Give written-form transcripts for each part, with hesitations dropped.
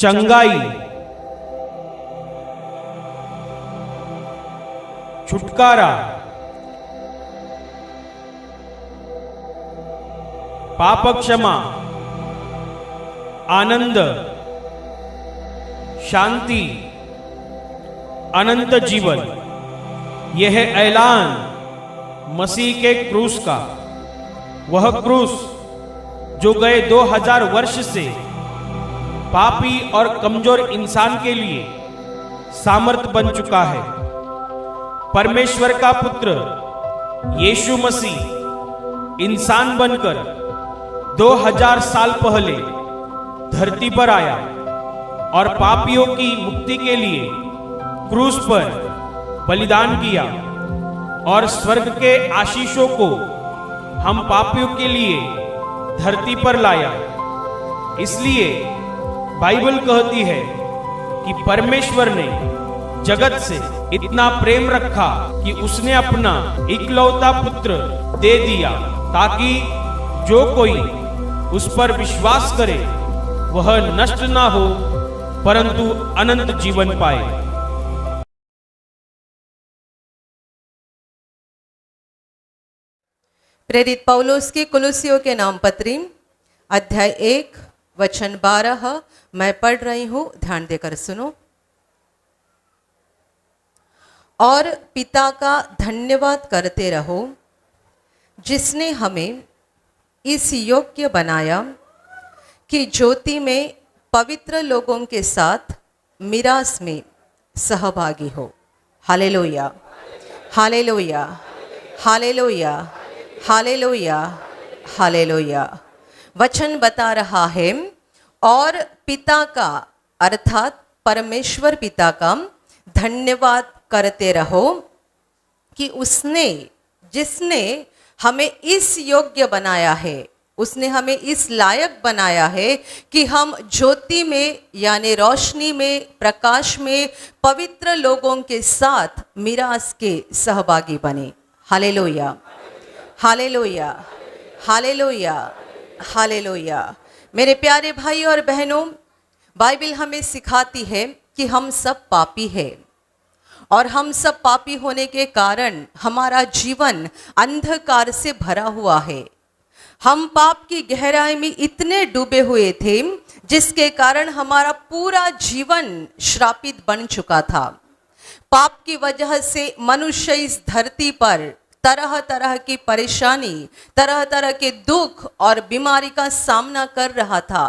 चंगाई, छुटकारा, पाप क्षमा, आनंद, शांति, अनंत जीवन। यह है ऐलान मसीह के क्रूस का, वह क्रूस जो गए 2000 वर्ष से पापी और कमजोर इंसान के लिए सामर्थ बन चुका है। परमेश्वर का पुत्र यीशु मसीह इंसान बनकर 2000 साल पहले धरती पर आया और पापियों की मुक्ति के लिए क्रूस पर बलिदान किया और स्वर्ग के आशीषों को हम पापियों के लिए धरती पर लाया। इसलिए बाइबल कहती है कि परमेश्वर ने जगत से इतना प्रेम रखा कि उसने अपना इकलौता पुत्र दे दिया, ताकि जो कोई उस पर विश्वास करे वह नष्ट ना हो परंतु अनंत जीवन पाए। प्रेरित पौलुस की कुलुसियों के नाम पत्री अध्याय 1 वचन 12 मैं पढ़ रही हूं, ध्यान देकर सुनो। और पिता का धन्यवाद करते रहो जिसने हमें इस योग्य बनाया कि ज्योति में पवित्र लोगों के साथ मिरास में सहभागी हो। Hallelujah, hallelujah, hallelujah, hallelujah, hallelujah. वचन बता रहा है और पिता का अर्थात परमेश्वर पिता का धन्यवाद करते रहो कि उसने जिसने हमें इस योग्य बनाया है, उसने हमें इस लायक बनाया है कि हम ज्योति में यानी रोशनी में, प्रकाश में पवित्र लोगों के साथ मिरास के सहभागी बने। Hallelujah, hallelujah, hallelujah, hallelujah. मेरे प्यारे भाई और बहनों, बाइबल हमें सिखाती है कि हम सब पापी हैं और हम सब पापी होने के कारण हमारा जीवन अंधकार से भरा हुआ है। हम पाप की गहराई में इतने डूबे हुए थे जिसके कारण हमारा पूरा जीवन श्रापित बन चुका था। पाप की वजह से मनुष्य इस धरती पर तरह तरह की परेशानी, तरह तरह के दुख और बीमारी का सामना कर रहा था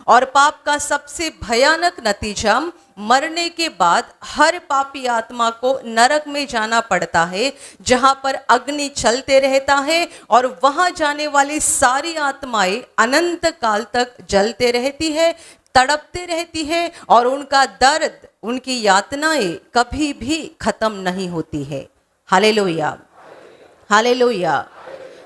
और पाप का सबसे भयानक नतीजा मरने के बाद हर पापी आत्मा को नरक में जाना पड़ता है, जहां पर अग्नि चलते रहता है और वहां जाने वाली सारी आत्माएं अनंत काल तक जलते रहती है, तड़पते रहती है और उनका दर्द, उनकी यातनाएं कभी भी खत्म नहीं होती है। Hallelujah, hallelujah,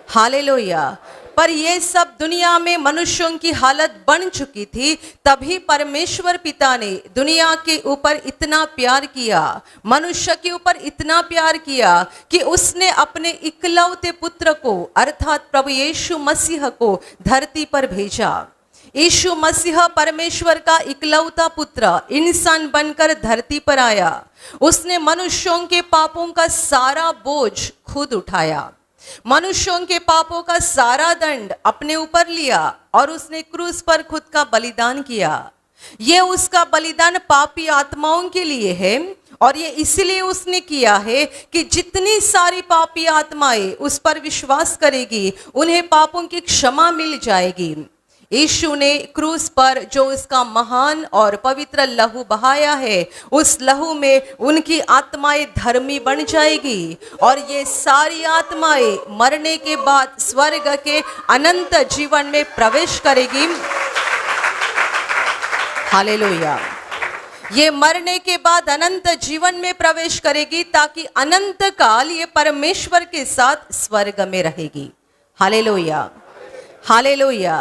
hallelujah. पर ये सब दुनिया में मनुष्यों की हालत बन चुकी थी, तभी परमेश्वर पिता ने दुनिया के ऊपर इतना प्यार किया, मनुष्य के ऊपर इतना प्यार किया कि उसने अपने इकलौते पुत्र को अर्थात प्रभु यीशु मसीह को धरती पर भेजा। यीशु मसीह परमेश्वर का इकलौता पुत्र इंसान बनकर धरती पर आया। उसने मनुष्यों के पापों का सारा बोझ खुद उठाया, मनुष्यों के पापों का सारा दंड अपने ऊपर लिया और उसने क्रूस पर खुद का बलिदान किया। ये उसका बलिदान पापी आत्माओं के लिए है और ये इसलिए उसने किया है कि जितनी सारी पापी आत्माएं उस पर विश्वास करेगी उन्हें पापों की क्षमा मिल जाएगी। यीशु ने क्रूस पर जो उसका महान और पवित्र लहू बहाया है, उस लहू में उनकी आत्माएं धर्मी बन जाएगी और ये सारी आत्माएं मरने के बाद स्वर्ग के अनंत जीवन में प्रवेश करेगी। हालेलुया। ये मरने के बाद अनंत जीवन में प्रवेश करेगी ताकि अनंत काल ये परमेश्वर के साथ स्वर्ग में रहेगी। Hallelujah, hallelujah.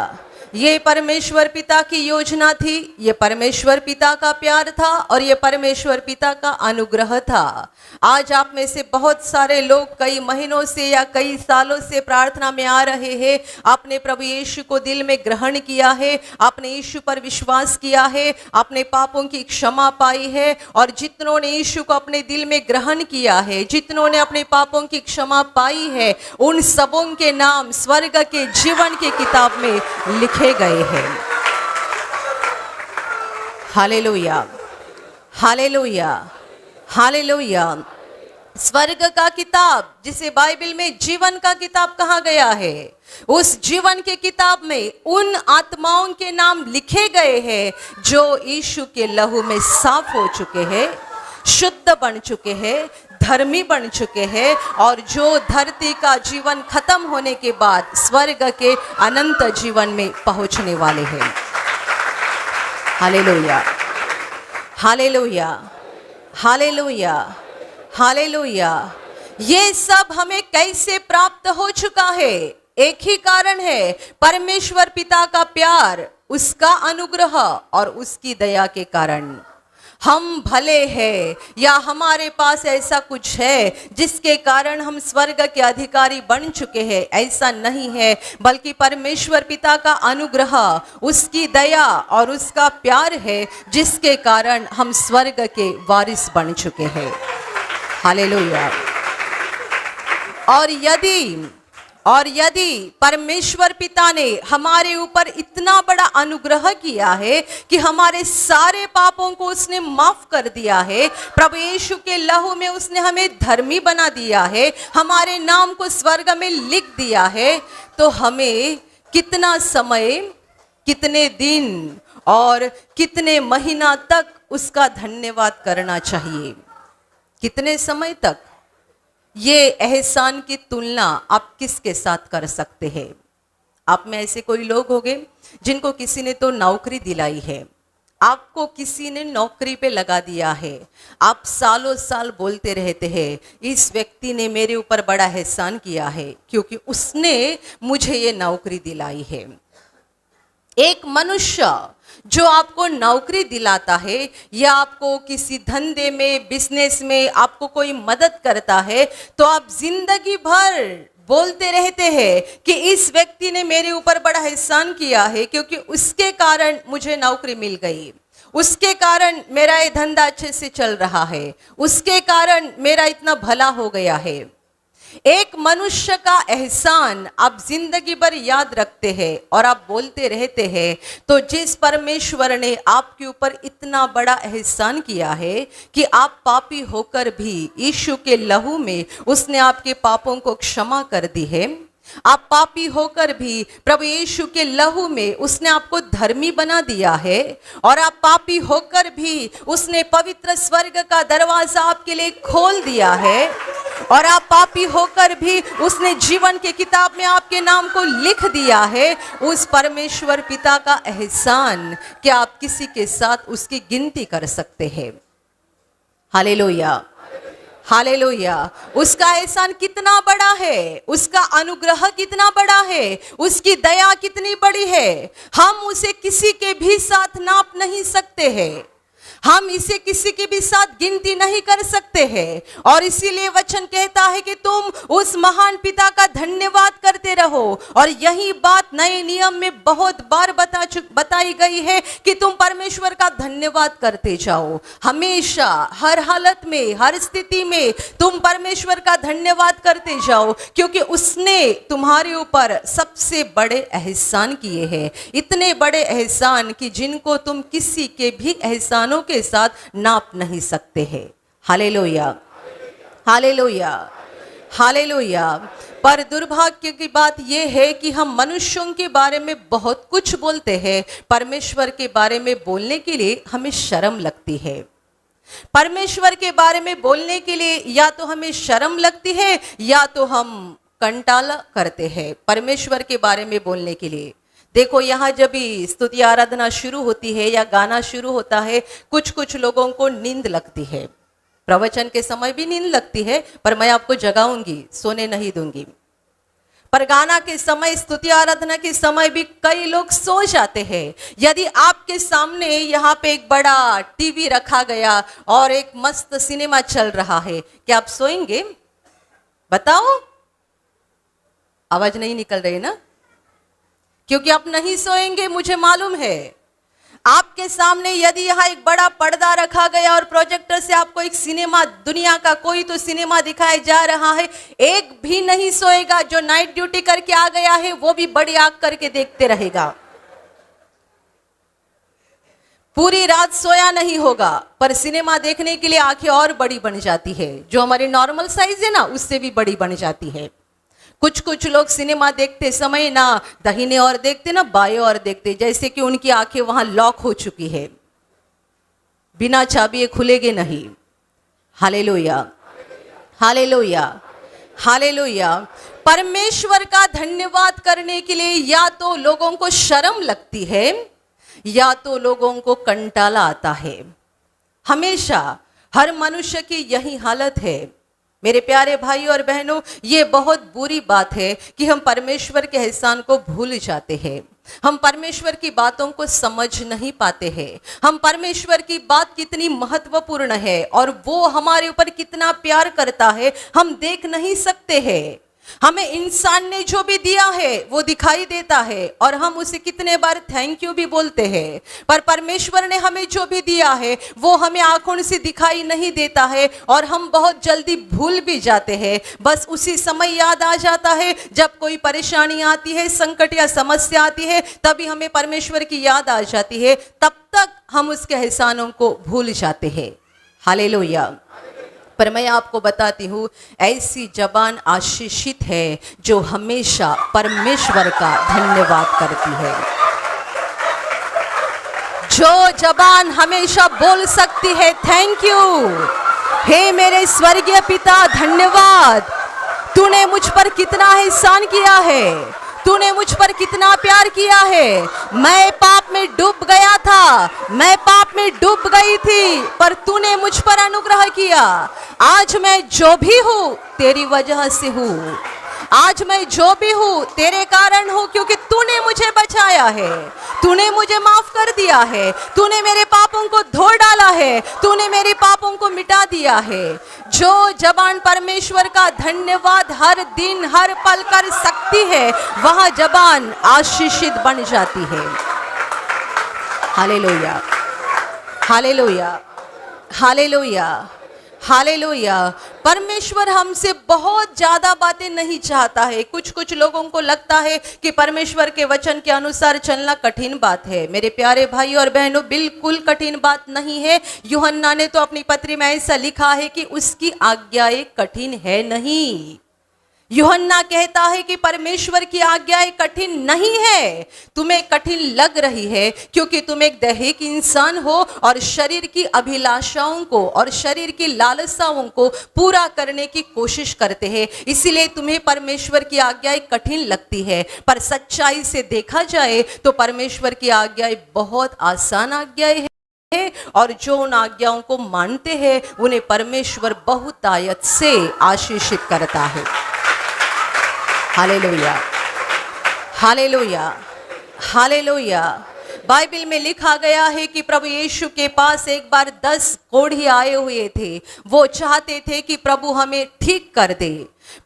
ये परमेश्वर पिता की योजना थी, ये परमेश्वर पिता का प्यार था और ये परमेश्वर पिता का अनुग्रह था। आज आप में से बहुत सारे लोग कई महीनों से या कई सालों से प्रार्थना में आ रहे हैं, आपने प्रभु यीशु को दिल में ग्रहण किया है, आपने यीशु पर विश्वास किया है, आपने पापों की क्षमा पाई है। और जितनों ने यीशु को अपने दिल में ग्रहण किया है, जितनों ने अपने पापों की क्षमा पाई है, उन सबों के नाम स्वर्ग के जीवन की किताब में लिखे गए हैं। Hallelujah, hallelujah, hallelujah. स्वर्ग का किताब जिसे बाइबल में जीवन का किताब कहा गया है, उस जीवन के किताब में उन आत्माओं के नाम लिखे गए हैं जो यीशु के लहू में साफ हो चुके हैं, शुद्ध बन चुके हैं, धर्मी बन चुके हैं और जो धरती का जीवन खत्म होने के बाद स्वर्ग के अनंत जीवन में पहुंचने वाले हैं। Hallelujah, hallelujah, hallelujah, hallelujah. ये सब हमें कैसे प्राप्त हो चुका है? एक ही कारण है, परमेश्वर पिता का प्यार, उसका अनुग्रह और उसकी दया के कारण। हम भले हैं या हमारे पास ऐसा कुछ है जिसके कारण हम स्वर्ग के अधिकारी बन चुके हैं, ऐसा नहीं है, बल्कि परमेश्वर पिता का अनुग्रह, उसकी दया और उसका प्यार है जिसके कारण हम स्वर्ग के वारिस बन चुके हैं। हालेलुया। और यदि परमेश्वर पिता ने हमारे ऊपर इतना बड़ा अनुग्रह किया है कि हमारे सारे पापों को उसने माफ कर दिया है, प्रभु यीशु के लहू में उसने हमें धर्मी बना दिया है, हमारे नाम को स्वर्ग में लिख दिया है, तो हमें कितना समय, कितने दिन और कितने महीना तक उसका धन्यवाद करना चाहिए? कितने समय तक? ये एहसान की तुलना आप किसके साथ कर सकते हैं? आप में ऐसे कोई लोग होंगे जिनको किसी ने तो नौकरी दिलाई है, आपको किसी ने नौकरी पे लगा दिया है, आप सालों साल बोलते रहते हैं इस व्यक्ति ने मेरे ऊपर बड़ा एहसान किया है क्योंकि उसने मुझे ये नौकरी दिलाई है। एक मनुष्य जो आपको नौकरी दिलाता है या आपको किसी धंधे में, बिजनेस में आपको कोई मदद करता है, तो आप जिंदगी भर बोलते रहते हैं कि इस व्यक्ति ने मेरे ऊपर बड़ा एहसान किया है क्योंकि उसके कारण मुझे नौकरी मिल गई, उसके कारण मेरा ये धंधा अच्छे से चल रहा है, उसके कारण मेरा इतना भला हो गया है। एक मनुष्य का एहसान आप जिंदगी भर याद रखते हैं और आप बोलते रहते हैं, तो जिस परमेश्वर ने आपके ऊपर इतना बड़ा एहसान किया है कि आप पापी होकर भी यीशु के लहू में उसने आपके पापों को क्षमा कर दी है, आप पापी होकर भी प्रभु यीशु के लहू में उसने आपको धर्मी बना दिया है, और आप पापी होकर भी उसने पवित्र स्वर्ग का दरवाजा आपके लिए खोल दिया है, और आप पापी होकर भी उसने जीवन के किताब में आपके नाम को लिख दिया है। उस परमेश्वर पिता का एहसान क्या आप किसी के साथ उसकी गिनती कर सकते हैं? Hallelujah, hallelujah. उसका एहसान कितना बड़ा है, उसका अनुग्रह कितना बड़ा है, उसकी दया कितनी बड़ी है, हम उसे किसी के भी साथ नाप नहीं सकते हैं, हम इसे किसी के भी साथ गिनती नहीं कर सकते हैं। और इसीलिए वचन कहता है कि तुम उस महान पिता का धन्यवाद करते रहो। और यही बात नए नियम में बहुत बार बताई गई है कि तुम परमेश्वर का धन्यवाद करते जाओ, हमेशा, हर हालत में, हर स्थिति में तुम परमेश्वर का धन्यवाद करते जाओ, क्योंकि उसने तुम्हारे ऊपर सबसे बड़े एहसान किए हैं, इतने बड़े एहसान कि जिनको तुम किसी के भी एहसानों के साथ नाप नहीं सकते हैं। Hallelujah, hallelujah, hallelujah. पर दुर्भाग्य की बात यह है कि हम मनुष्यों के बारे में बहुत कुछ बोलते हैं, परमेश्वर के बारे में बोलने के लिए हमें शर्म लगती है। परमेश्वर के बारे में बोलने के लिए या तो हमें शर्म लगती है या तो हम कंटाला करते हैं परमेश्वर के बारे में बोलने के लिए। देखो, यहाँ जब भी स्तुति आराधना शुरू होती है या गाना शुरू होता है, कुछ कुछ लोगों को नींद लगती है, प्रवचन के समय भी नींद लगती है, पर मैं आपको जगाऊंगी, सोने नहीं दूंगी। पर गाना के समय, स्तुति आराधना के समय भी कई लोग सो जाते हैं। यदि आपके सामने यहाँ पे एक बड़ा टीवी रखा गया और एक मस्त सिनेमा चल रहा है, क्या आप सोएंगे? बताओ। आवाज नहीं निकल रही ना? क्योंकि आप नहीं सोएंगे, मुझे मालूम है। आपके सामने यदि यहाँ एक बड़ा पर्दा रखा गया और प्रोजेक्टर से आपको एक सिनेमा, दुनिया का कोई तो सिनेमा दिखाया जा रहा है, एक भी नहीं सोएगा। जो नाइट ड्यूटी करके आ गया है वो भी बड़ी आंख करके देखते रहेगा, पूरी रात सोया नहीं होगा। पर सिनेमा देखने के लिए आंखें और बड़ी बन जाती है, जो हमारी नॉर्मल साइज है ना उससे भी बड़ी बन जाती है। कुछ कुछ लोग सिनेमा देखते समय ना दाहिने और देखते ना बाएं और देखते, जैसे कि उनकी आंखें वहां लॉक हो चुकी है, बिना चाबी ये खुलेगे नहीं। Hallelujah, hallelujah, hallelujah. परमेश्वर का धन्यवाद करने के लिए या तो लोगों को शर्म लगती है या तो लोगों को कंटाला आता है। हमेशा हर मनुष्य की यही हालत है। मेरे प्यारे भाई और बहनों, ये बहुत बुरी बात है कि हम परमेश्वर के एहसान को भूल जाते हैं। हम परमेश्वर की बातों को समझ नहीं पाते हैं। हम परमेश्वर की बात कितनी महत्वपूर्ण है और वो हमारे ऊपर कितना प्यार करता है हम देख नहीं सकते हैं। हमें इंसान ने जो भी दिया है वो दिखाई देता है और हम उसे कितने बार थैंक यू भी बोलते हैं, पर परमेश्वर ने हमें जो भी दिया है वो हमें आंखों से दिखाई नहीं देता है और हम बहुत जल्दी भूल भी जाते हैं। बस उसी समय याद आ जाता है जब कोई परेशानी आती है, संकट या समस्या आती है, तभी हमें परमेश्वर की याद आ जाती है। तब तक हम उसके एहसानों को भूल जाते हैं। हालेलुया। पर मैं आपको बताती हूँ, ऐसी जबान आशीषित है जो हमेशा परमेश्वर का धन्यवाद करती है। जो जबान हमेशा बोल सकती है थैंक यू, हे मेरे स्वर्गीय पिता धन्यवाद, तूने मुझ पर कितना एहसान किया है, तूने मुझ पर कितना प्यार किया है। मैं पाप में डूब गया था, मैं पाप में डूब गई थी, पर तूने मुझ पर अनुग्रह किया। आज मैं जो भी हूँ तेरी वजह से हूँ, आज मैं जो भी हूँ तेरे कारण हूँ, क्योंकि तूने मुझे बचाया है, तूने मुझे माफ कर दिया है, तूने मेरे पापों को धो डाला है, तूने मेरे पापों को मिटा दिया है। जो जबान परमेश्वर का धन्यवाद हर दिन हर पल कर सकती है, वह जबान आशीषित बन जाती है। Hallelujah, hallelujah, hallelujah, hallelujah. परमेश्वर हमसे बहुत ज्यादा बातें नहीं चाहता है। कुछ कुछ लोगों को लगता है कि परमेश्वर के वचन के अनुसार चलना कठिन बात है। मेरे प्यारे भाई और बहनों, बिल्कुल कठिन बात नहीं है। यूहन्ना ने तो अपनी पत्री में ऐसा लिखा है कि उसकी आज्ञाएं कठिन है नहीं। यूहन्ना कहता है कि परमेश्वर की आज्ञाएं कठिन नहीं है। तुम्हें कठिन लग रही है क्योंकि तुम एक दैहिक इंसान हो और शरीर की अभिलाषाओं को और शरीर की लालसाओं को पूरा करने की कोशिश करते हैं, इसीलिए तुम्हें परमेश्वर की आज्ञाएं कठिन लगती है। पर सच्चाई से देखा जाए तो परमेश्वर की आज्ञाएं बहुत आसान आज्ञाएं हैं और जो उन आज्ञाओं को मानते हैं उन्हें परमेश्वर बहुतायत से आशीषित करता है। Hallelujah, hallelujah, hallelujah. बाइबल में लिखा गया है कि प्रभु यीशु के पास एक बार 10 कोढ़ी आए हुए थे। वो चाहते थे कि प्रभु हमें ठीक कर दे।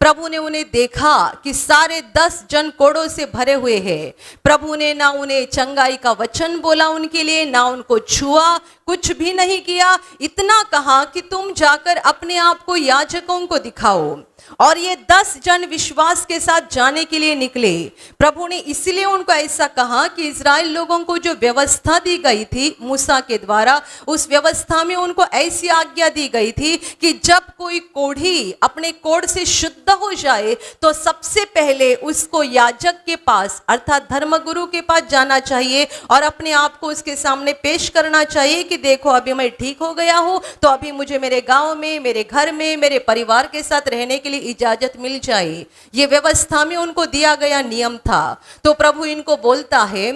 प्रभु ने उन्हें देखा कि सारे 10 जन कोड़ों से भरे हुए हैं। प्रभु ने ना उन्हें चंगाई का वचन बोला उनके लिए, ना उनको छुआ, कुछ भी नहीं किया। इतना कहा कि तुम जाकर अपने आप को याजकों को दिखाओ। और ये 10 जन विश्वास के साथ जाने के लिए निकले। प्रभु ने इसलिए उनको ऐसा कहा कि इजराइल लोगों को जो व्यवस्था दी गई थी मूसा के द्वारा, उस व्यवस्था में उनको ऐसी आज्ञा दी गई थी कि जब कोई कोढ़ी अपने कोढ़ से शुद्ध हो जाए तो सबसे पहले उसको याजक के पास अर्थात धर्मगुरु के पास जाना चाहिए और अपने आप को उसके सामने पेश करना चाहिए कि देखो अभी मैं ठीक हो गया हूं, तो अभी मुझे मेरे गांव में, मेरे घर में, मेरे परिवार के साथ रहने के लिए इजाजत मिल जाए। ये व्यवस्था में उनको दिया गया नियम था। तो प्रभु इनको बोलता है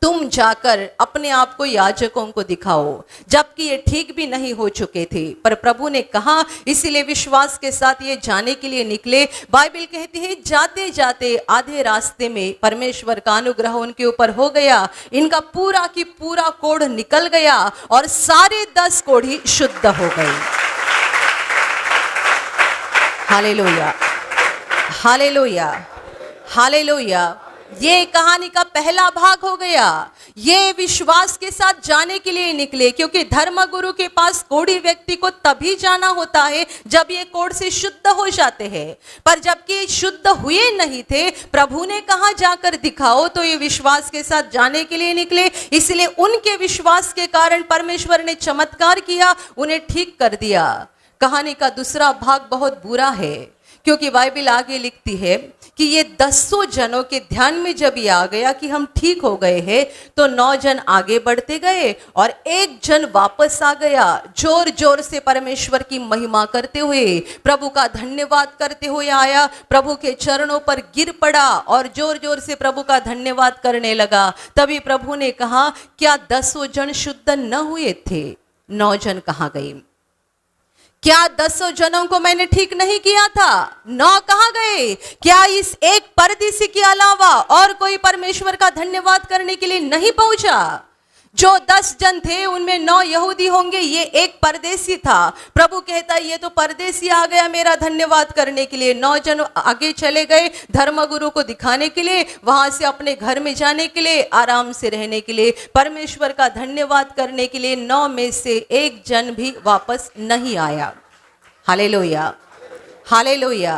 तुम जाकर अपने आप को याजकों को दिखाओ, जबकि ये ठीक भी नहीं हो चुके थे। पर प्रभु ने कहा, इसीलिए विश्वास के साथ ये जाने के लिए निकले। बाइबल कहती है जाते जाते आधे रास्ते में परमेश्वर का अनुग्रह उनके ऊपर हो गया, इनका पूरा की पूरा कोढ़ निकल गया और सारे 10 कोढ़ी शुद्ध हो गए। Hallelujah, hallelujah, hallelujah. ये कहानी का पहला भाग हो गया। ये विश्वास के साथ जाने के लिए निकले, क्योंकि धर्मगुरु के पास कोढ़ी व्यक्ति को तभी जाना होता है जब ये कोढ़ से शुद्ध हो जाते हैं। पर जबकि शुद्ध हुए नहीं थे, प्रभु ने कहा जाकर दिखाओ, तो ये विश्वास के साथ जाने के लिए निकले। इसलिए उनके विश्वास के कारण परमेश्वर ने चमत्कार किया, उन्हें ठीक कर दिया। कहानी का दूसरा भाग बहुत बुरा है, क्योंकि बाइबल आगे लिखती है कि ये 10 जनों के ध्यान में जब ये आ गया कि हम ठीक हो गए हैं, तो 9 जन आगे बढ़ते गए और 1 जन वापस आ गया, जोर जोर से परमेश्वर की महिमा करते हुए, प्रभु का धन्यवाद करते हुए आया, प्रभु के चरणों पर गिर पड़ा और जोर जोर से प्रभु का धन्यवाद करने लगा। तभी प्रभु ने कहा, क्या 10 जन शुद्ध न हुए थे? 9 जन कहाँ गए? क्या 10 जनों को मैंने ठीक नहीं किया था? 9 कहाँ गए? क्या इस एक परदेसी के अलावा और कोई परमेश्वर का धन्यवाद करने के लिए नहीं पहुंचा? जो 10 जन थे उनमें 9 यहूदी होंगे, ये एक परदेसी था। प्रभु कहता है ये तो परदेसी आ गया मेरा धन्यवाद करने के लिए। 9 जन आगे चले गए धर्मगुरु को दिखाने के लिए, वहां से अपने घर में जाने के लिए, आराम से रहने के लिए, परमेश्वर का धन्यवाद करने के लिए। 9 में से 1 जन भी वापस नहीं आया। Hallelujah, hallelujah.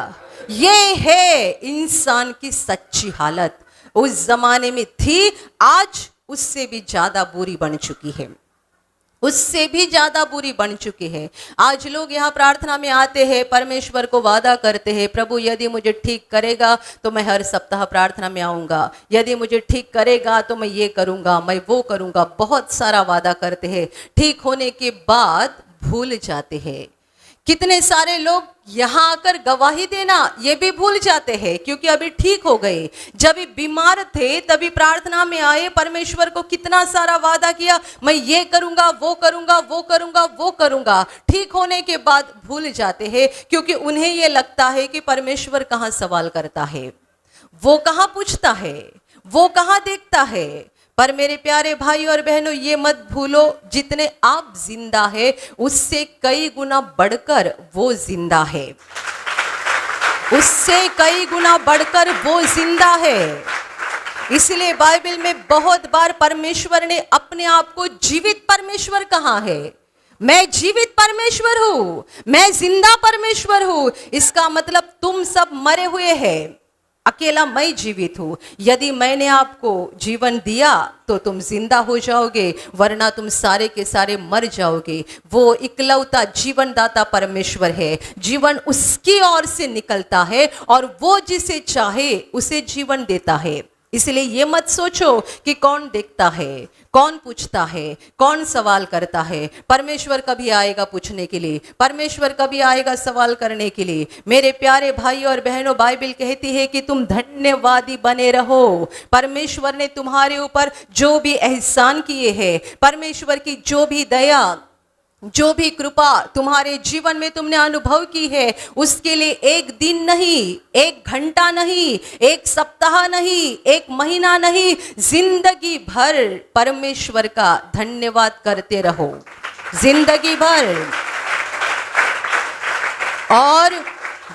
ये है इंसान की सच्ची हालत। उस जमाने में थी, आज उससे भी ज्यादा बुरी बन चुकी है, उससे भी ज्यादा बुरी बन चुकी है। आज लोग यहाँ प्रार्थना में आते हैं, परमेश्वर को वादा करते हैं, प्रभु यदि मुझे ठीक करेगा तो मैं हर सप्ताह प्रार्थना में आऊँगा, यदि मुझे ठीक करेगा तो मैं ये करूँगा, मैं वो करूँगा। बहुत सारा वादा करते हैं, ठीक होने के बाद भूल जाते हैं। कितने सारे लोग यहाँ आकर गवाही देना ये भी भूल जाते हैं, क्योंकि अभी ठीक हो गए। जब बीमार थे तभी प्रार्थना में आए, परमेश्वर को कितना सारा वादा किया, मैं ये करूँगा, वो करूँगा, वो करूँगा, वो करूँगा। ठीक होने के बाद भूल जाते हैं, क्योंकि उन्हें ये लगता है कि परमेश्वर कहाँ सवाल करता है, वो कहाँ पूछता है, वो कहाँ देखता है। पर मेरे प्यारे भाई और बहनों, ये मत भूलो, जितने आप जिंदा है उससे कई गुना बढ़कर वो जिंदा है, उससे कई गुना बढ़कर वो जिंदा है। इसलिए बाइबल में बहुत बार परमेश्वर ने अपने आप को जीवित परमेश्वर कहा है। मैं जीवित परमेश्वर हूं, मैं जिंदा परमेश्वर हूं। इसका मतलब तुम सब मरे हुए हैं, अकेला मैं जीवित हूं। यदि मैंने आपको जीवन दिया तो तुम जिंदा हो जाओगे, वरना तुम सारे के सारे मर जाओगे। वो इकलौता जीवन दाता परमेश्वर है, जीवन उसकी ओर से निकलता है और वो जिसे चाहे उसे जीवन देता है। इसलिए ये मत सोचो कि कौन देखता है, कौन पूछता है, कौन सवाल करता है। परमेश्वर कभी आएगा पूछने के लिए, परमेश्वर कभी आएगा सवाल करने के लिए। मेरे प्यारे भाई और बहनों, बाइबल कहती है कि तुम धन्यवादी बने रहो। परमेश्वर ने तुम्हारे ऊपर जो भी एहसान किए हैं, परमेश्वर की जो भी दया, जो भी कृपा तुम्हारे जीवन में तुमने अनुभव की है, उसके लिए एक दिन नहीं, एक घंटा नहीं, एक सप्ताह नहीं, एक महीना नहीं, जिंदगी भर परमेश्वर का धन्यवाद करते रहो, जिंदगी भर। और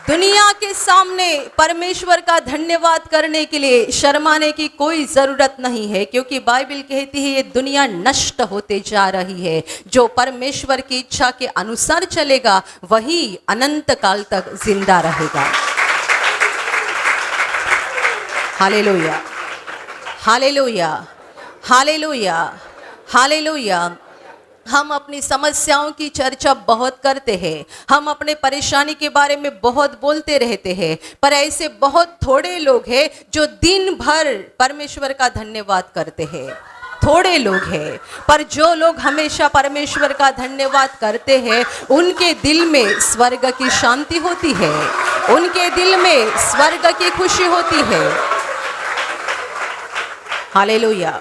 दुनिया के सामने परमेश्वर का धन्यवाद करने के लिए शर्माने की कोई जरूरत नहीं है, क्योंकि बाइबल कहती है ये दुनिया नष्ट होते जा रही है। जो परमेश्वर की इच्छा के अनुसार चलेगा वही अनंत काल तक जिंदा रहेगा। Hallelujah, hallelujah, hallelujah, hallelujah. हम अपनी समस्याओं की चर्चा बहुत करते हैं, हम अपने परेशानी के बारे में बहुत बोलते रहते हैं, पर ऐसे बहुत थोड़े लोग हैं जो दिन भर परमेश्वर का धन्यवाद करते हैं। थोड़े लोग हैं, पर जो लोग हमेशा परमेश्वर का धन्यवाद करते हैं उनके दिल में स्वर्ग की शांति होती है, उनके दिल में स्वर्ग की खुशी होती है। Hallelujah,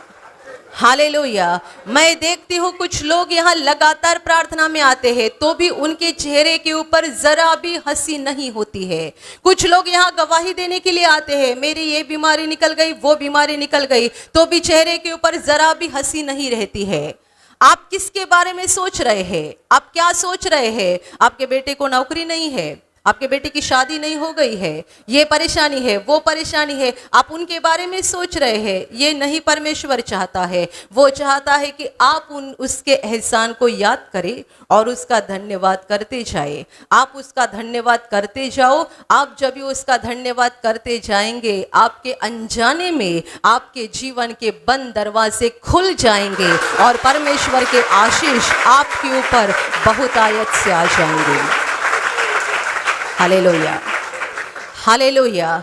hallelujah. मैं देखती हूँ कुछ लोग यहाँ लगातार प्रार्थना में आते हैं तो भी उनके चेहरे के ऊपर जरा भी हंसी नहीं होती है। कुछ लोग यहाँ गवाही देने के लिए आते हैं, मेरी ये बीमारी निकल गई, वो बीमारी निकल गई, तो भी चेहरे के ऊपर जरा भी हंसी नहीं रहती है। आप किसके बारे में सोच रहे हैं? आप क्या सोच रहे हैं? आपके बेटे को नौकरी नहीं है, आपके बेटे की शादी नहीं हो गई है, ये परेशानी है, वो परेशानी है, आप उनके बारे में सोच रहे हैं। ये नहीं परमेश्वर चाहता है। वो चाहता है कि आप उसके एहसान को याद करें और उसका धन्यवाद करते जाए। आप उसका धन्यवाद करते जाओ। आप जब भी उसका धन्यवाद करते जाएंगे, आपके अनजाने में आपके जीवन के बंद दरवाजे खुल जाएंगे और परमेश्वर के आशीष आपके ऊपर बहुतायत से आ जाएंगे। Hallelujah, hallelujah.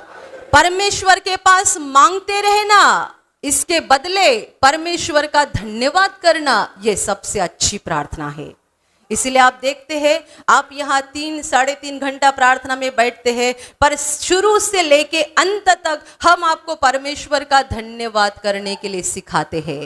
परमेश्वर के पास मांगते रहना, इसके बदले परमेश्वर का धन्यवाद करना, यह सबसे अच्छी प्रार्थना है। इसलिए आप देखते हैं, आप यहाँ 3-3.5 घंटा प्रार्थना में बैठते हैं, पर शुरू से लेके अंत तक हम आपको परमेश्वर का धन्यवाद करने के लिए सिखाते हैं।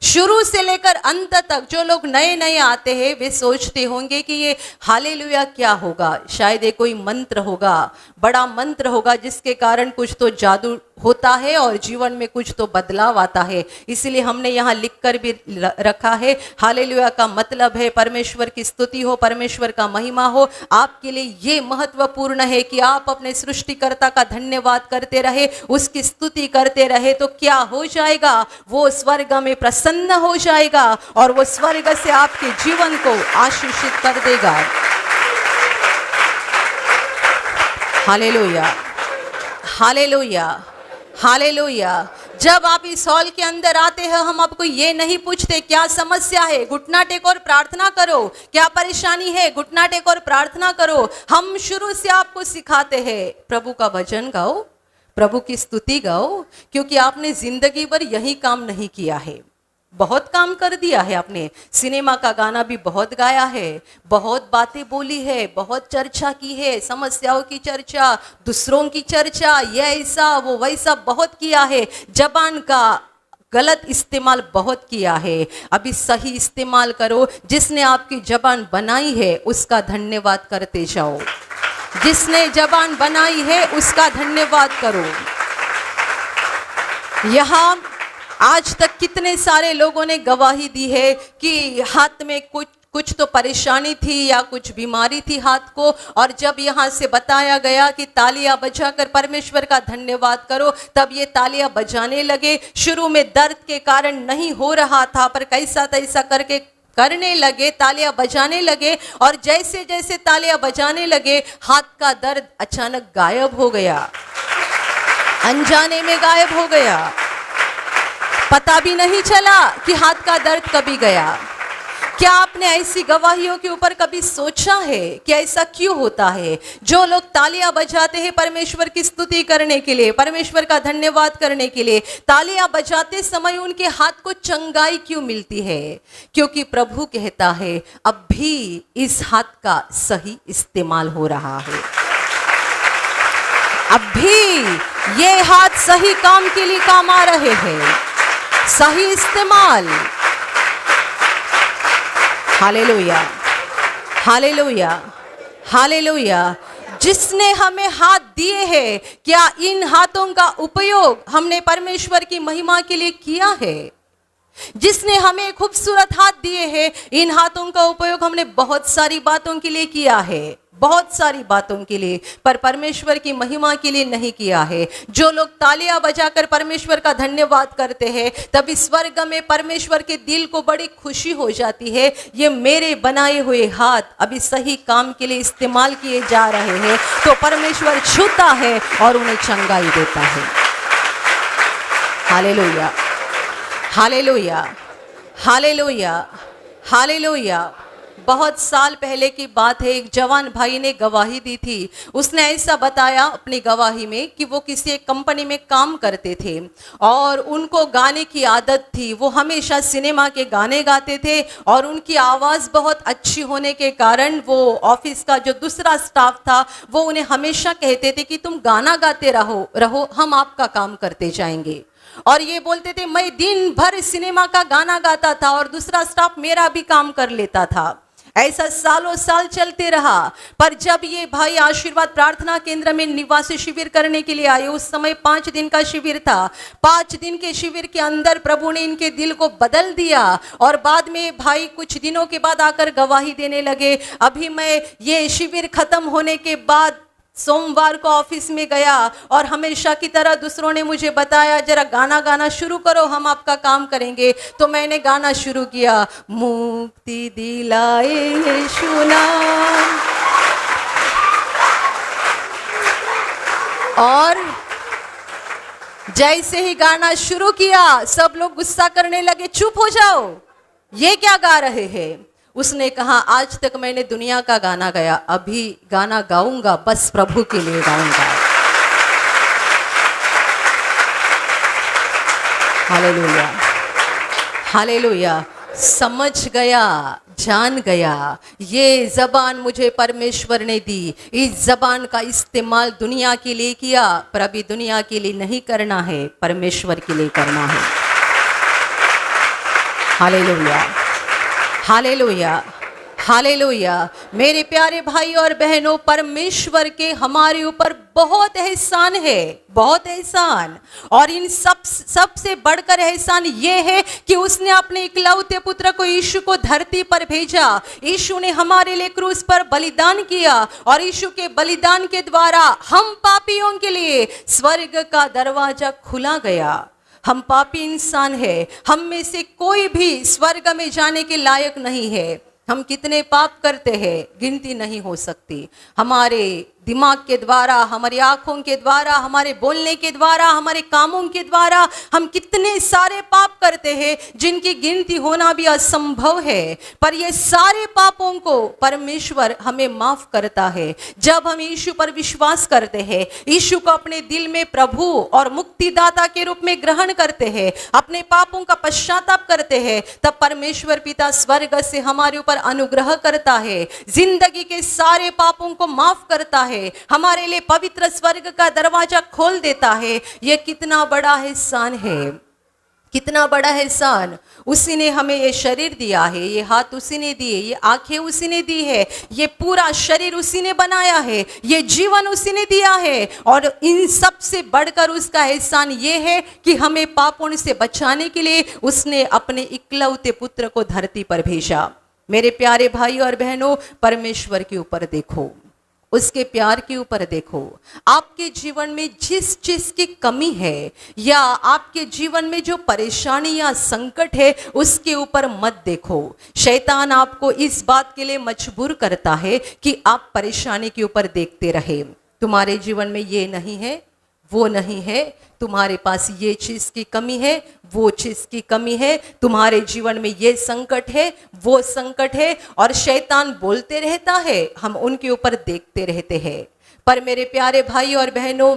शुरू से लेकर अंत तक जो लोग नए नए आते हैं वे सोचते होंगे कि ये हालेलुया क्या होगा, शायद ये कोई मंत्र होगा, बड़ा मंत्र होगा जिसके कारण कुछ तो जादू होता है और जीवन में कुछ तो बदलाव आता है। इसलिए हमने यहाँ लिखकर भी रखा है, हालेलुया का मतलब है परमेश्वर की स्तुति हो, परमेश्वर का महिमा हो। आपके लिए ये महत्वपूर्ण है कि आप अपने सृष्टिकर्ता का धन्यवाद करते रहे, उसकी स्तुति करते रहे, तो क्या हो जाएगा, वो स्वर्ग में प्रसन्न हो जाएगा और वो स्वर्ग से आपके जीवन को आशीषित कर देगा। Hallelujah, hallelujah, hallelujah. जब आप इस हॉल के अंदर आते हैं, हम आपको ये नहीं पूछते क्या समस्या है, घुटना टेको और प्रार्थना करो, क्या परेशानी है, घुटना टेको और प्रार्थना करो। हम शुरू से आपको सिखाते हैं प्रभु का भजन गाओ, प्रभु की स्तुति गाओ, क्योंकि आपने जिंदगी भर यही काम नहीं किया है। बहुत काम कर दिया है आपने, सिनेमा का गाना भी बहुत गाया है, बहुत बातें बोली है, बहुत चर्चा की है, समस्याओं की चर्चा, दूसरों की चर्चा, ये ऐसा वो वैसा बहुत किया है, जबान का गलत इस्तेमाल बहुत किया है। अभी सही इस्तेमाल करो। जिसने आपकी जबान बनाई है उसका धन्यवाद करते जाओ। जिसने जबान बनाई है उसका धन्यवाद करो। यहाँ आज तक कितने सारे लोगों ने गवाही दी है कि हाथ में कुछ तो परेशानी थी या कुछ बीमारी थी हाथ को, और जब यहाँ से बताया गया कि तालियां बजाकर परमेश्वर का धन्यवाद करो, तब ये तालियां बजाने लगे। शुरू में दर्द के कारण नहीं हो रहा था, पर कैसा तैसा करके करने लगे, तालियां बजाने लगे, और जैसे जैसे तालियां बजाने लगे हाथ का दर्द अचानक गायब हो गया, अनजाने में गायब हो गया। पता भी नहीं चला कि हाथ का दर्द कभी गया। क्या आपने ऐसी गवाहियों के ऊपर कभी सोचा है कि ऐसा क्यों होता है? जो लोग तालियां बजाते हैं परमेश्वर की स्तुति करने के लिए, परमेश्वर का धन्यवाद करने के लिए, तालियां बजाते समय उनके हाथ को चंगाई क्यों मिलती है? क्योंकि प्रभु कहता है अब भी इस हाथ का सही इस्तेमाल हो रहा है। अब भी ये हाथ सही काम के लिए काम आ रहे हैं, सही इस्तेमाल। Hallelujah, hallelujah, hallelujah. जिसने हमें हाथ दिए हैं, क्या इन हाथों का उपयोग हमने परमेश्वर की महिमा के लिए किया है? जिसने हमें खूबसूरत हाथ दिए हैं, इन हाथों का उपयोग हमने बहुत सारी बातों के लिए किया है, बहुत सारी बातों के लिए, पर परमेश्वर की महिमा के लिए नहीं किया है। जो लोग तालियां बजाकर परमेश्वर का धन्यवाद करते हैं, तभी स्वर्ग में परमेश्वर के दिल को बड़ी खुशी हो जाती है। ये मेरे बनाए हुए हाथ अभी सही काम के लिए इस्तेमाल किए जा रहे हैं, तो परमेश्वर छूता है और उन्हें चंगाई देता है। Hallelujah, hallelujah, hallelujah, hallelujah. बहुत साल पहले की बात है, एक जवान भाई ने गवाही दी थी। उसने ऐसा बताया अपनी गवाही में कि वो किसी एक कंपनी में काम करते थे और उनको गाने की आदत थी। वो हमेशा सिनेमा के गाने गाते थे और उनकी आवाज़ बहुत अच्छी होने के कारण वो ऑफिस का जो दूसरा स्टाफ था वो उन्हें हमेशा कहते थे कि तुम गाना गाते रहो, हम आपका काम करते जाएंगे। और ये बोलते थे मैं दिन भर सिनेमा का गाना गाता था और दूसरा स्टाफ मेरा भी काम कर लेता था। ऐसा सालों साल चलते रहा। पर जब ये भाई आशीर्वाद प्रार्थना केंद्र में निवासी शिविर करने के लिए आए, उस समय 5 दिन का शिविर था। 5 दिन के शिविर के अंदर प्रभु ने इनके दिल को बदल दिया और बाद में भाई कुछ दिनों के बाद आकर गवाही देने लगे। अभी मैं ये शिविर खत्म होने के बाद सोमवार को ऑफिस में गया और हमेशा की तरह दूसरों ने मुझे बताया जरा गाना गाना शुरू करो, हम आपका काम करेंगे। तो मैंने गाना शुरू किया, मुक्ति दिलाए यीशु नाम। और जैसे ही गाना शुरू किया सब लोग गुस्सा करने लगे, चुप हो जाओ, ये क्या गा रहे हैं। उसने कहा आज तक मैंने दुनिया का गाना गाया, अभी गाना गाऊंगा बस प्रभु के लिए गाऊंगा। Hallelujah, hallelujah. समझ गया, जान गया, ये जबान मुझे परमेश्वर ने दी, इस जबान का इस्तेमाल दुनिया के लिए किया, पर अभी दुनिया के लिए नहीं करना है, परमेश्वर के लिए करना है। Hallelujah, hallelujah, hallelujah. मेरे प्यारे भाई और बहनों, परमेश्वर के हमारे ऊपर बहुत एहसान है, बहुत एहसान। और इन सबसे बढ़कर एहसान ये है कि उसने अपने इकलौते पुत्र को यीशु को धरती पर भेजा। यीशु ने हमारे लिए क्रूस पर बलिदान किया और यीशु के बलिदान के द्वारा हम पापियों के लिए स्वर्ग का दरवाजा खुला गया। हम पापी इंसान है, हम में से कोई भी स्वर्ग में जाने के लायक नहीं है। हम कितने पाप करते हैं गिनती नहीं हो सकती। हमारे दिमाग के द्वारा, हमारी आंखों के द्वारा, हमारे बोलने के द्वारा, हमारे कामों के द्वारा हम कितने सारे पाप करते हैं जिनकी गिनती होना भी असंभव है। पर ये सारे पापों को परमेश्वर हमें माफ करता है जब हम यीशु पर विश्वास करते हैं, यीशु को अपने दिल में प्रभु और मुक्तिदाता के रूप में ग्रहण करते हैं, अपने पापों का पश्चाताप करते हैं, तब परमेश्वर पिता स्वर्ग से हमारे ऊपर अनुग्रह करता है, जिंदगी के सारे पापों को माफ करता है, हमारे लिए पवित्र स्वर्ग का दरवाजा खोल देता है। यह कितना बड़ा एहसान है, कितना बड़ा एहसान। उसी ने हमें ये शरीर दिया है, ये हाथ उसी ने दिए, ये आंखें उसी ने दी है, ये पूरा शरीर उसी ने बनाया है, ये जीवन उसी ने दिया है। और इन सब से बढ़कर उसका एहसान ये है कि हमें पापों से बचाने के लिए उसने अपने इकलौते पुत्र को धरती पर भेजा। मेरे प्यारे भाई और बहनों, परमेश्वर के ऊपर देखो, उसके प्यार के ऊपर देखो। आपके जीवन में जिस चीज की कमी है या आपके जीवन में जो परेशानी या संकट है उसके ऊपर मत देखो। शैतान आपको इस बात के लिए मजबूर करता है कि आप परेशानी के ऊपर देखते रहे। तुम्हारे जीवन में ये नहीं है, वो नहीं है, तुम्हारे पास ये चीज की कमी है, वो चीज की कमी है, तुम्हारे जीवन में ये संकट है, वो संकट है, और शैतान बोलते रहता है, हम उनके ऊपर देखते रहते हैं। पर मेरे प्यारे भाई और बहनों,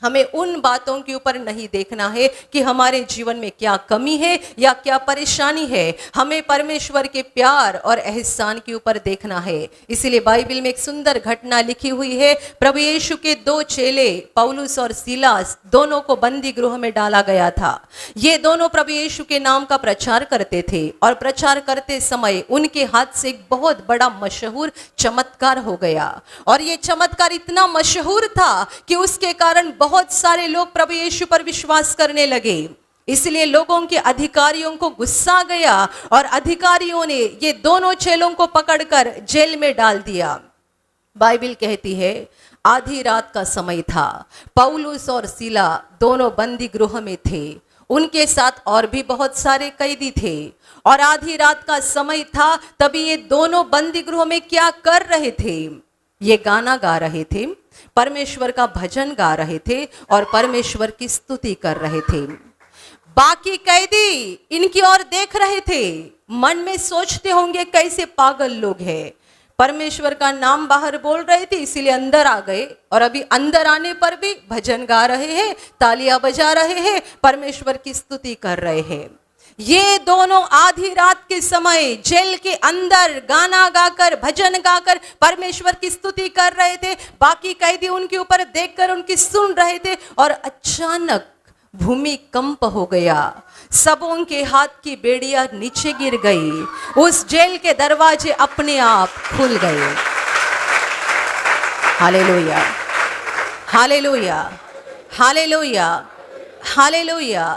हमें उन बातों के ऊपर नहीं देखना है कि हमारे जीवन में क्या कमी है या क्या परेशानी है। हमें परमेश्वर के प्यार और एहसान के ऊपर देखना है। इसीलिए बाइबल में एक सुंदर घटना लिखी हुई है। प्रभु यीशु के 2 चेले पौलुस और सीलास दोनों को बंदी गृह में डाला गया था। ये दोनों प्रभु यीशु के नाम का प्रचार करते थे और प्रचार करते समय उनके हाथ से एक बहुत बड़ा मशहूर चमत्कार हो गया। और ये चमत्कार इतना मशहूर था कि उसके कारण बहुत सारे लोग प्रभु यीशु पर विश्वास करने लगे। इसलिए लोगों के अधिकारियों को गुस्सा गया और अधिकारियों ने ये दोनों चेलों को पकड़कर जेल में डाल दिया। बाइबल कहती है आधी रात का समय था, पौलुस और सीला दोनों बंदी गृह में थे, उनके साथ और भी बहुत सारे कैदी थे। और आधी रात का समय था, तभी ये दोनों बंदी गृह में क्या कर रहे थे? ये गाना गा रहे थे, परमेश्वर का भजन गा रहे थे और परमेश्वर की स्तुति कर रहे थे। बाकी कैदी इनकी ओर देख रहे थे, मन में सोचते होंगे कैसे पागल लोग हैं। परमेश्वर का नाम बाहर बोल रहे थे, इसीलिए अंदर आ गए, और अभी अंदर आने पर भी भजन गा रहे हैं, तालियां बजा रहे हैं, परमेश्वर की स्तुति कर रहे हैं। ये दोनों आधी रात के समय जेल के अंदर गाना गाकर, भजन गाकर परमेश्वर की स्तुति कर रहे थे। बाकी कैदी उनके ऊपर देखकर उनकी सुन रहे थे और अचानक भूमिकंप हो गया, सबों के हाथ की बेड़ियां नीचे गिर गई, उस जेल के दरवाजे अपने आप खुल गए। Hallelujah, hallelujah, hallelujah, hallelujah.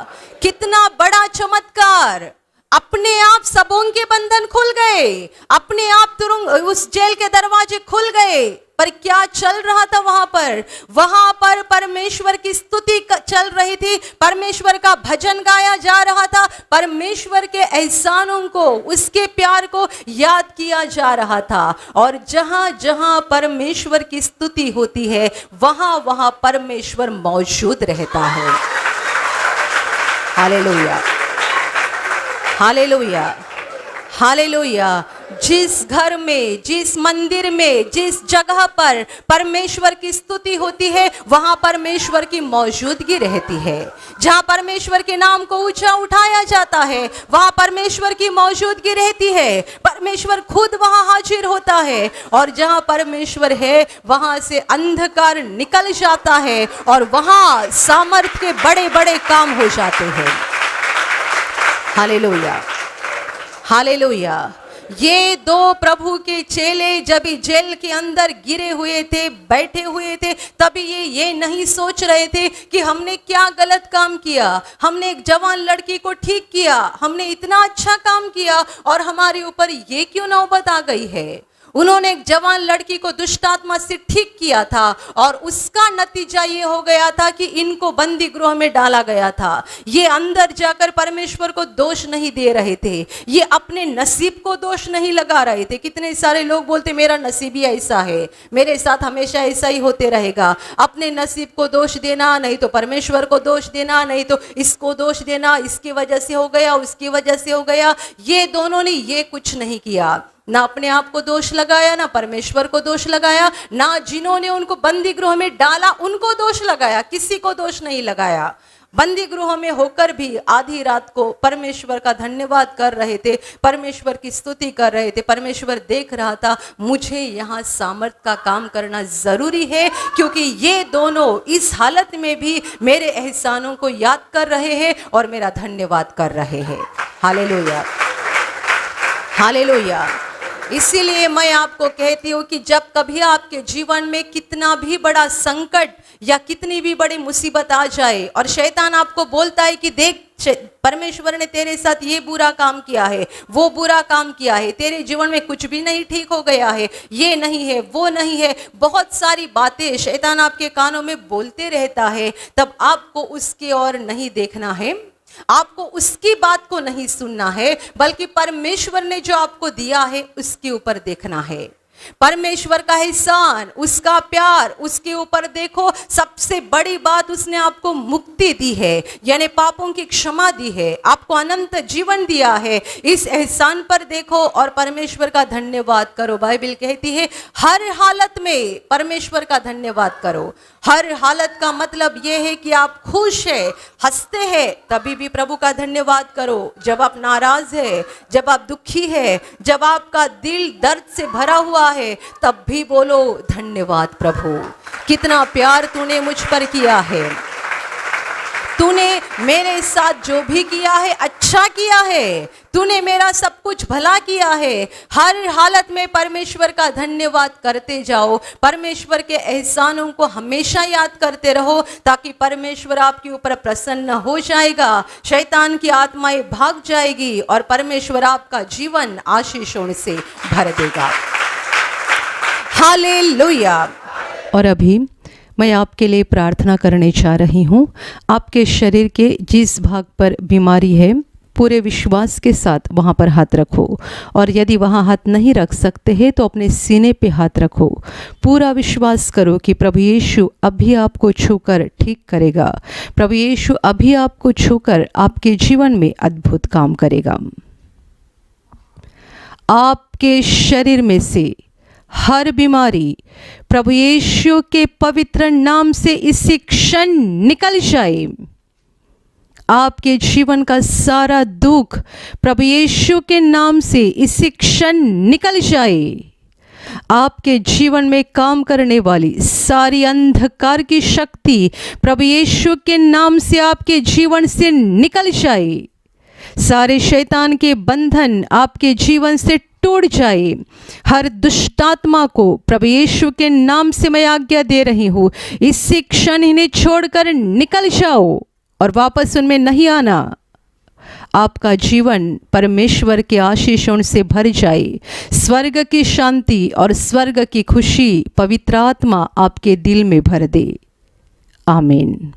कितना बड़ा चमत्कार! अपने आप सबों के बंधन खुल गए, अपने आप तुरंत उस जेल के दरवाजे खुल गए। पर क्या चल रहा था वहां पर परमेश्वर की स्तुति चल रही थी, परमेश्वर का भजन गाया जा रहा था, परमेश्वर के एहसानों को, उसके प्यार को याद किया जा रहा था। और जहां जहां परमेश्वर की स्तुति होती है वहां वहां परमेश्वर मौजूद रहता है। Hallelujah, hallelujah, hallelujah. जिस घर में, जिस मंदिर में, जिस जगह पर परमेश्वर की स्तुति होती है वहां परमेश्वर की मौजूदगी रहती है। जहां परमेश्वर के नाम को ऊंचा उठाया जाता है वहां परमेश्वर की मौजूदगी रहती है, परमेश्वर खुद वहां हाजिर होता है। और जहां परमेश्वर है वहां से अंधकार निकल जाता है और वहां सामर्थ के बड़े बड़े काम हो जाते हैं। Hallelujah, hallelujah. ये दो प्रभु के चेले जब जेल के अंदर गिरे हुए थे, बैठे हुए थे, तभी ये नहीं सोच रहे थे कि हमने क्या गलत काम किया, हमने एक जवान लड़की को ठीक किया, हमने इतना अच्छा काम किया और हमारे ऊपर ये क्यों नौबत आ गई है। उन्होंने एक जवान लड़की को दुष्ट आत्मा से ठीक किया था और उसका नतीजा ये हो गया था कि इनको बंदी गृह में डाला गया था। ये अंदर जाकर परमेश्वर को दोष नहीं दे रहे थे, ये अपने नसीब को दोष नहीं लगा रहे थे। कितने सारे लोग बोलते मेरा नसीब ही ऐसा है, मेरे साथ हमेशा ऐसा ही होते रहेगा। अपने नसीब को दोष देना, नहीं तो परमेश्वर को दोष देना, नहीं तो इसको दोष देना, इसकी वजह से हो गया, उसकी वजह से हो गया। ये दोनों ने ये कुछ नहीं किया, ना अपने आप को दोष लगाया, ना परमेश्वर को दोष लगाया, ना जिन्होंने उनको बंदी गृह में डाला उनको दोष लगाया, किसी को दोष नहीं लगाया। बंदी गृह में होकर भी आधी रात को परमेश्वर का धन्यवाद कर रहे थे, परमेश्वर की स्तुति कर रहे थे। परमेश्वर देख रहा था मुझे यहाँ सामर्थ का काम करना जरूरी है, क्योंकि ये दोनों इस हालत में भी मेरे एहसानों को याद कर रहे हैं और मेरा धन्यवाद कर रहे हैं। Hallelujah, hallelujah. इसीलिए मैं आपको कहती हूँ कि जब कभी आपके जीवन में कितना भी बड़ा संकट या कितनी भी बड़ी मुसीबत आ जाए और शैतान आपको बोलता है कि देख परमेश्वर ने तेरे साथ ये बुरा काम किया है, वो बुरा काम किया है, तेरे जीवन में कुछ भी नहीं ठीक हो गया है, ये नहीं है, वो नहीं है, बहुत सारी बातें शैतान आपके कानों में बोलते रहता है, तब आपको उसकी ओर नहीं देखना है, आपको उसकी बात को नहीं सुनना है, बल्कि परमेश्वर ने जो आपको दिया है उसके ऊपर देखना है। परमेश्वर का एहसान, उसका प्यार, उसके ऊपर देखो। सबसे बड़ी बात, उसने आपको मुक्ति दी है, यानी पापों की क्षमा दी है, आपको अनंत जीवन दिया है। इस एहसान पर देखो और परमेश्वर का धन्यवाद करो। बाइबल कहती है हर हालत में परमेश्वर का धन्यवाद करो। हर हालत का मतलब यह है कि आप खुश है, हंसते हैं, तभी भी प्रभु का धन्यवाद करो। जब आप नाराज है, जब आप दुखी है, जब आपका दिल दर्द से भरा हुआ है, तब भी बोलो धन्यवाद प्रभु, कितना प्यार तूने मुझ पर किया है, तूने मेरे साथ जो भी किया है अच्छा किया है, तूने मेरा सब कुछ भला किया है। हर हालत में परमेश्वर का धन्यवाद करते जाओ, परमेश्वर के एहसानों को हमेशा याद करते रहो, ताकि परमेश्वर आपके ऊपर प्रसन्न हो जाएगा, शैतान की आत्माएं भाग जाएगी और परमेश्वर आपका जीवन आशीषों से भर देगा। हालेलुया। और अभी मैं आपके लिए प्रार्थना करने जा रही हूँ। आपके शरीर के जिस भाग पर बीमारी है, पूरे विश्वास के साथ वहाँ पर हाथ रखो, और यदि वहाँ हाथ नहीं रख सकते हैं तो अपने सीने पे हाथ रखो। पूरा विश्वास करो कि प्रभु यीशु अभी आपको छूकर ठीक करेगा, प्रभु यीशु अभी आपको छूकर आपके जीवन में अद्भुत काम करेगा। आपके शरीर में से हर बीमारी प्रभु यीशु के पवित्र नाम से इसी क्षण निकल जाए। आपके जीवन का सारा दुख प्रभु यीशु के नाम से इसी क्षण निकल जाए। आपके जीवन में काम करने वाली सारी अंधकार की शक्ति प्रभु यीशु के नाम से आपके जीवन से निकल जाए। सारे शैतान के बंधन आपके जीवन से टूट जाए। हर दुष्टात्मा को प्रभु यीशु के नाम से मैं आज्ञा दे रही हूँ, इसी क्षण इन्हें छोड़कर निकल जाओ और वापस उनमें नहीं आना। आपका जीवन परमेश्वर के आशीषों से भर जाए। स्वर्ग की शांति और स्वर्ग की खुशी पवित्र आत्मा आपके दिल में भर दे। आमीन।